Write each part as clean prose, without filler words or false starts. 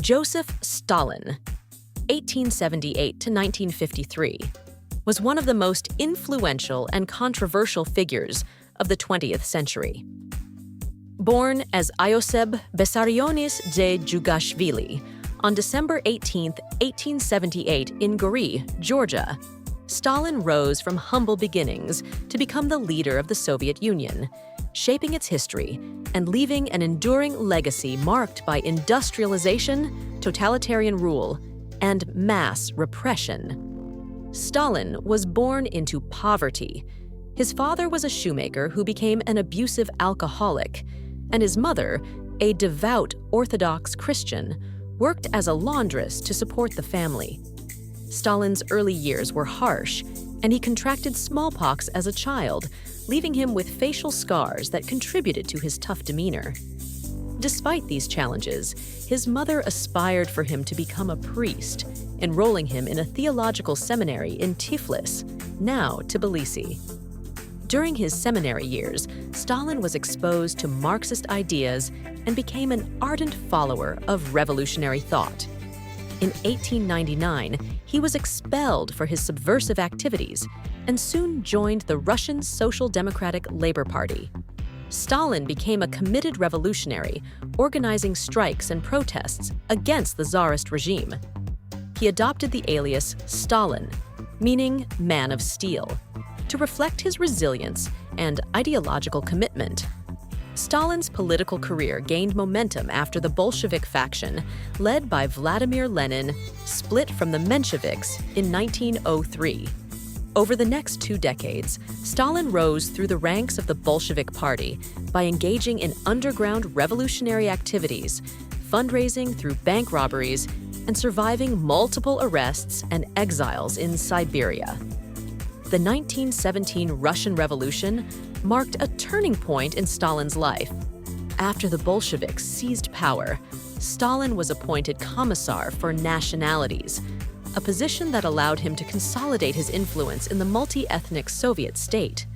Joseph Stalin, 1878 to 1953, was one of the most influential and controversial figures of the 20th century. Born as Ioseb Bessarionis Djugashvili on December 18, 1878 in Gori, Georgia, Stalin rose from humble beginnings to become the leader of the Soviet Union, shaping its history and leaving an enduring legacy marked by industrialization, totalitarian rule, and mass repression. Stalin was born into poverty. His father was a shoemaker who became an abusive alcoholic, and his mother, a devout Orthodox Christian, worked as a laundress to support the family. Stalin's early years were harsh, and he contracted smallpox as a child, leaving him with facial scars that contributed to his tough demeanor. Despite these challenges, his mother aspired for him to become a priest, enrolling him in a theological seminary in Tiflis, now Tbilisi. During his seminary years, Stalin was exposed to Marxist ideas and became an ardent follower of revolutionary thought. In 1899, he was expelled for his subversive activities and soon joined the Russian Social Democratic Labor Party. Stalin became a committed revolutionary, organizing strikes and protests against the Tsarist regime. He adopted the alias Stalin, meaning man of steel, to reflect his resilience and ideological commitment. Stalin's political career gained momentum after the Bolshevik faction, led by Vladimir Lenin, split from the Mensheviks in 1903. Over the next 2 decades, Stalin rose through the ranks of the Bolshevik Party by engaging in underground revolutionary activities, fundraising through bank robberies, and surviving multiple arrests and exiles in Siberia. The 1917 Russian Revolution marked a turning point in Stalin's life. After the Bolsheviks seized power, Stalin was appointed Commissar for Nationalities, a position that allowed him to consolidate his influence in the multi-ethnic Soviet state.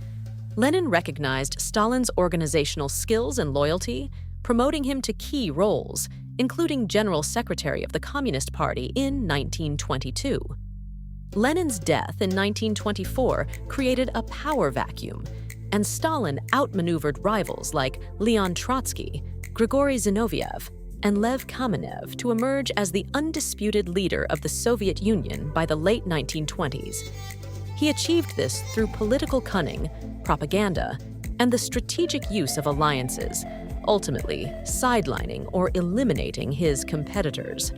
Lenin recognized Stalin's organizational skills and loyalty, promoting him to key roles, including General Secretary of the Communist Party in 1922. Lenin's death in 1924 created a power vacuum, and Stalin outmaneuvered rivals like Leon Trotsky, Grigory Zinoviev, and Lev Kamenev to emerge as the undisputed leader of the Soviet Union by the late 1920s. He achieved this through political cunning, propaganda, and the strategic use of alliances, ultimately sidelining or eliminating his competitors.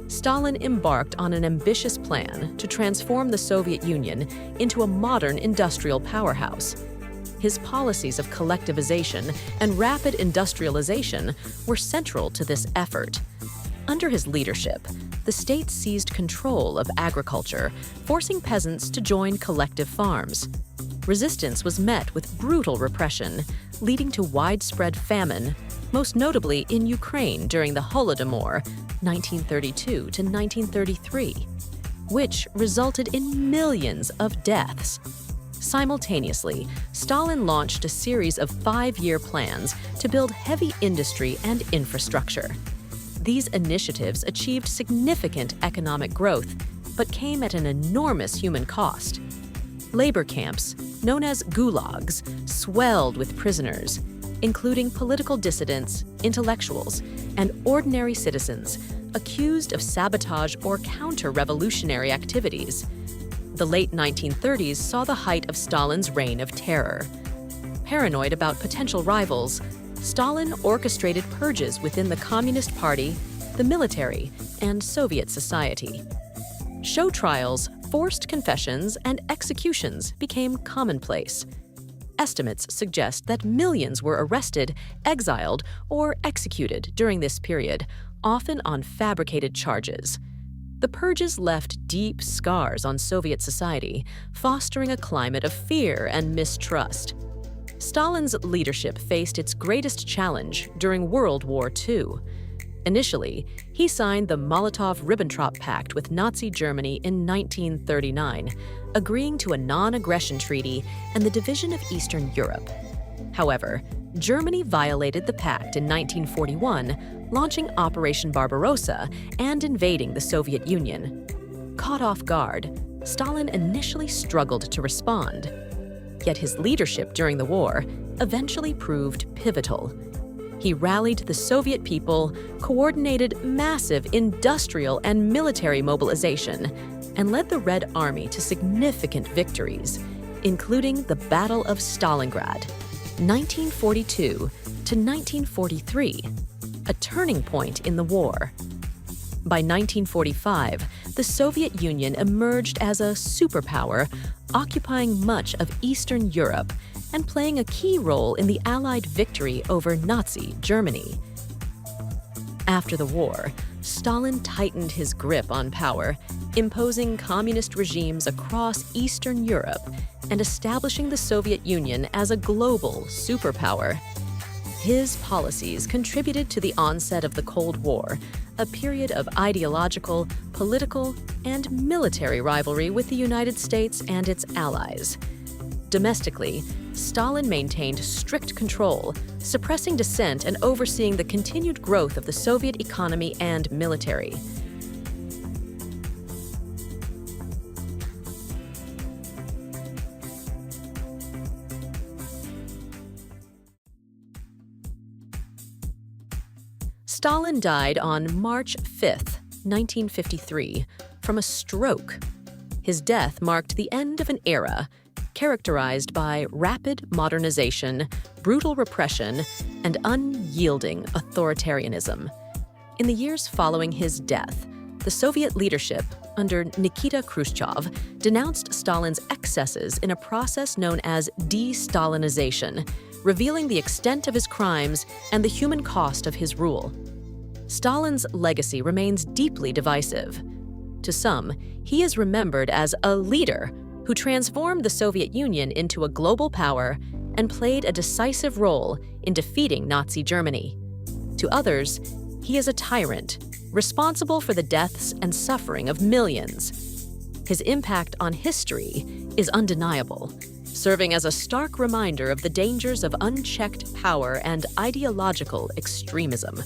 Stalin embarked on an ambitious plan to transform the Soviet Union into a modern industrial powerhouse. His policies of collectivization and rapid industrialization were central to this effort. Under his leadership, the state seized control of agriculture, forcing peasants to join collective farms. Resistance was met with brutal repression, leading to widespread famine, most notably in Ukraine during the Holodomor, 1932 to 1933, which resulted in millions of deaths. Simultaneously, Stalin launched a series of 5-year plans to build heavy industry and infrastructure. These initiatives achieved significant economic growth, but came at an enormous human cost. Labor camps, known as gulags, swelled with prisoners, including political dissidents, intellectuals, and ordinary citizens accused of sabotage or counter-revolutionary activities. The late 1930s saw the height of Stalin's reign of terror. Paranoid about potential rivals, Stalin orchestrated purges within the Communist Party, the military, and Soviet society. Show trials, forced confessions, and executions became commonplace. Estimates suggest that millions were arrested, exiled, or executed during this period, often on fabricated charges. The purges left deep scars on Soviet society, fostering a climate of fear and mistrust. Stalin's leadership faced its greatest challenge during World War II. Initially, he signed the Molotov-Ribbentrop Pact with Nazi Germany in 1939, agreeing to a non-aggression treaty and the division of Eastern Europe. However, Germany violated the pact in 1941, launching Operation Barbarossa and invading the Soviet Union. Caught off guard, Stalin initially struggled to respond. Yet his leadership during the war eventually proved pivotal. He rallied the Soviet people, coordinated massive industrial and military mobilization, and led the Red Army to significant victories, including the Battle of Stalingrad, 1942 to 1943, a turning point in the war. By 1945, the Soviet Union emerged as a superpower, occupying much of Eastern Europe and playing a key role in the Allied victory over Nazi Germany. After the war, Stalin tightened his grip on power, imposing communist regimes across Eastern Europe and establishing the Soviet Union as a global superpower. His policies contributed to the onset of the Cold War, a period of ideological, political, and military rivalry with the United States and its allies. Domestically, Stalin maintained strict control, suppressing dissent and overseeing the continued growth of the Soviet economy and military. Stalin died on March 5, 1953, from a stroke. His death marked the end of an era characterized by rapid modernization, brutal repression, and unyielding authoritarianism. In the years following his death, the Soviet leadership, under Nikita Khrushchev, denounced Stalin's excesses in a process known as de-Stalinization, revealing the extent of his crimes and the human cost of his rule. Stalin's legacy remains deeply divisive. To some, he is remembered as a leader who transformed the Soviet Union into a global power and played a decisive role in defeating Nazi Germany. To others, he is a tyrant, responsible for the deaths and suffering of millions. His impact on history is undeniable, serving as a stark reminder of the dangers of unchecked power and ideological extremism.